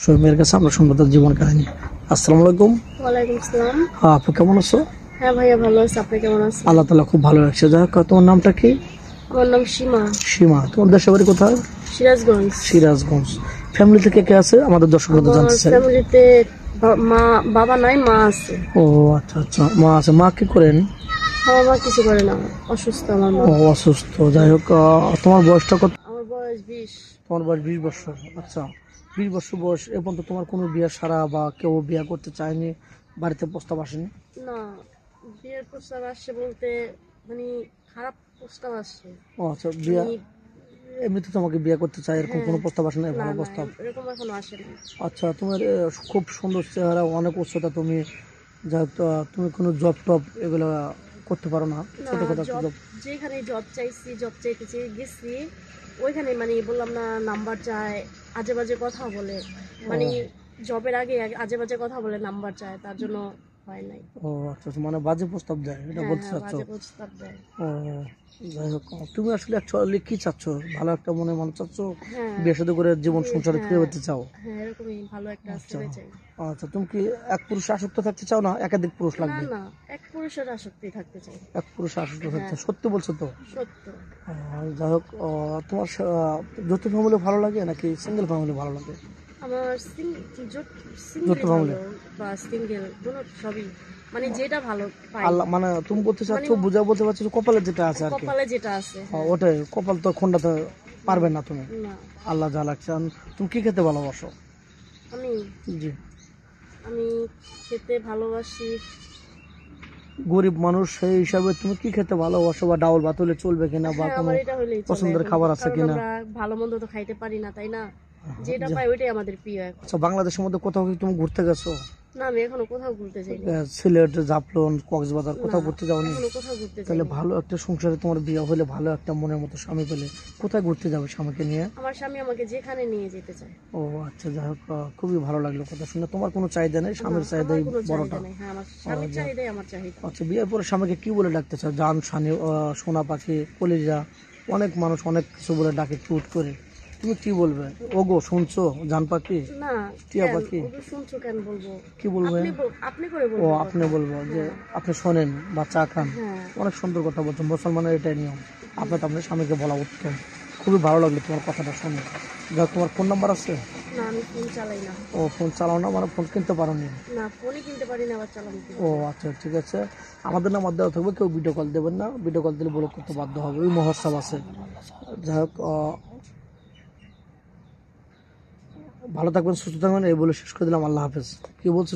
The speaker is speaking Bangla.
সোহেমের কাছে আমরা শুনবো তার জীবন কাহিনী। আসসালামু আলাইকুম। ওয়ালাইকুম আসসালাম। হ্যাঁ, আপু কেমন আছো? হ্যাঁ ভাইয়া, ভালো আছি। আপনি কেমন আছেন? আল্লাহ তাআলা খুব ভালো রাখছে। যাই হোক, তোমার নামটা কি? আমার নাম সীমা। সীমা। তোমার দেশের বাড়ি কোথায়? সিরাজগঞ্জ। সিরাজগঞ্জ। ফ্যামিলি থেকে কে আছে আমাদের দর্শকরা আমার জানতে চাই। ফ্যামিলিতে মা বাবা নাই, মা আছে। ও আচ্ছা আচ্ছা, মা আছে। মা কি করেন? আমার মা কিছু করে না, অসুস্থ আমার মা। ও অসুস্থ। যাই হোক, তোমার বয়সটা কত? আমার বয়স 20। তোমার বয়স 20 বছর। আচ্ছা, 20 বছর বয়স। এ পর্যন্ত তোমার কোনো বিয়ে সারা বা কেউ বিয়ে করতে চায়নি, বাড়িতে প্রস্তাব আসেনি? না, বিয়ের প্রস্তাব আসছে বলতে মানে খারাপ প্রস্তাব আসছে। ও আচ্ছা, বিয়ে মানে এমনিতে তোমাকে বিয়ে করতে চায় এরকম হ্যাঁ, কোনো প্রস্তাব আসে না? না ভালো না, প্রস্তাব। এরকম এখনো আসেনি। আচ্ছা, তোমার খুব সুন্দর চেহারা, অনেক উচ্চতা। তুমি যা তুমি কোনো জব টব এগুলো করতে পারো না? না, ছোটখাটো একটা জব, জব। যেখানে জব চাইছি, জব চাইতেছি গেছি, ওইখানে মানে বললাম না, নাম্বার চায়, আজে বাজে কথা বলে, মানে জবের আগে আজে বাজে কথা বলে নাম্বার চায়, তার জন্য হয় নাই। ও আচ্ছা আচ্ছা, মানে বাজে প্রস্তাব দেয়, এটা হ্যাঁ বলতে হ্যাঁ, চাচ্ছ? বাজে প্রস্তাব দেয়। ও, যাই হোক, তুমি আসলে অ্যাকচুয়ালি কি চাচ্ছ? ভালো একটা মনে মনে চাচ্ছ? হ্যাঁ, বিয়ে শাদী করে জীবন সংসারে ফিরে হ্যাঁ পেতে চাও? হ্যাঁ, এরকমই ভালো একটা আচ্ছা ছেলে চাই। আচ্ছা, তুমি কি এক পুরুষে আসক্ত থাকতে চাও না একাধিক পুরুষ না লাগবে? না, এক পুরুষের আসক্তি থাকতে চাই। এক পুরুষে আসক্ত থাকতে, হ্যাঁ, সত্যি বলছো তো? সত্য। যাই হোক, তোমার যৌথ ফ্যামিলি ভালো লাগে নাকি সিঙ্গেল ফ্যামিলি ভালো লাগে? আমার যৌথ সিঙ্গেল ফ্যামিলি। ভালো, বা সিঙ্গেল দুটো সবই, মানে যেটা ভালো পাই। আল্লাহ, মানে তুমি বলতে চাচ্ছ, মানে বুঝা বলতে পারছো যে কপালে যেটা আছে আর কি। কপালে যেটা আছে, হ্যাঁ। ওটাই, কপাল তো খন্ডাতে পারবে না তুমি। না, আল্লাহ যা লাগছে। তুমি কি খেতে ভালোবাসো? আমি জি। আমি খেতে ভালোবাসি। গরিব মানুষ সেই হিসাবে তুমি কি খেতে ভালোবাসো? বা ডাউল ভাত হলে চলবে কিনা, বা হ্যাঁ, কোনো আমার এটা হলেই চলে পছন্দের এখন, খাবার আছে কারণ কিনা? আমরা ভালো মন্দ তো খাইতে পারি না, তাই না? যেটা যা- পাই ওইটাই আমাদের প্রিয় এখন। আচ্ছা, বাংলাদেশের মধ্যে কোথাও কি তুমি ঘুরতে গেছো? না, আমি এখনো কোথাও ঘুরতে যাইনি। সিলেট, জাফলং, কক্সবাজার না, কোথাও ঘুরতে যাওনি? এখনো কোথাও ঘুরতে তাহলে যাইনি। ভালো একটা সংসারে তোমার বিয়ে হলে, ভালো একটা মনের মতো স্বামী পেলে কোথায় ঘুরতে যাবে স্বামীকে নিয়ে? আমার স্বামী আমাকে যেখানে নিয়ে যেতে চায়। ও আচ্ছা, যাই হোক, খুবই ভালো লাগলো কথা শুনে। তোমার কোনো চাহিদা নেই, না, স্বামীর আমার চাহিদাই কোনো বড়টা? চাহিদা নেই। হ্যাঁ, আমার স্বামীর যাক। চাহিদাই আমার চাহিদা। আচ্ছা, বিয়ের পরে স্বামীকে কি বলে ডাকতে চাও? জান, সানি, সোনা পাখি, কলিজা। অনেক মানুষ অনেক কিছু বলে ডাকে কিউট করে। তুমি কি বলবে? ওগো শুনছো, জান পাখি, না, টিয়া কেন পাখি, ওকে শুনছো কেন বলবো? কি বলবে? আপনি করে ও, বলবো আপনি কথা। বলবো যে হ্যাঁ আপনি শোনেন বা চা খান। হ্যাঁ। অনেক সুন্দর কথা বলছেন, মুসলমানের এটাই নিয়ম। আপনার তো আপনার স্বামীকে বলা উত্তম। খুবই ভালো লাগলো তোমার কথাটা শুনে। যাক, তোমার ফোন নাম্বার আছে? না, আমি ফোন চালাই না। ও, ফোন চালাও না, মানে ফোন কিনতে পারোনি? না, ফোনই কিনতে পারি না, আবার চালানো কি ও করে? আচ্ছা, ঠিক আছে। আমাদের নাম্বার দেওয়া থাকবে, কেউ ভিডিও কল দেবেন না। ভিডিও কল দিলে ব্লক করতে বাধ্য হবে, ওই মহোৎসব আছে। যাই হোক, ভালো থাকবেন, সুস্থ থাকবেন, এই বলে শেষ করে দিলাম। আল্লাহ হাফেজ। কি বলছো?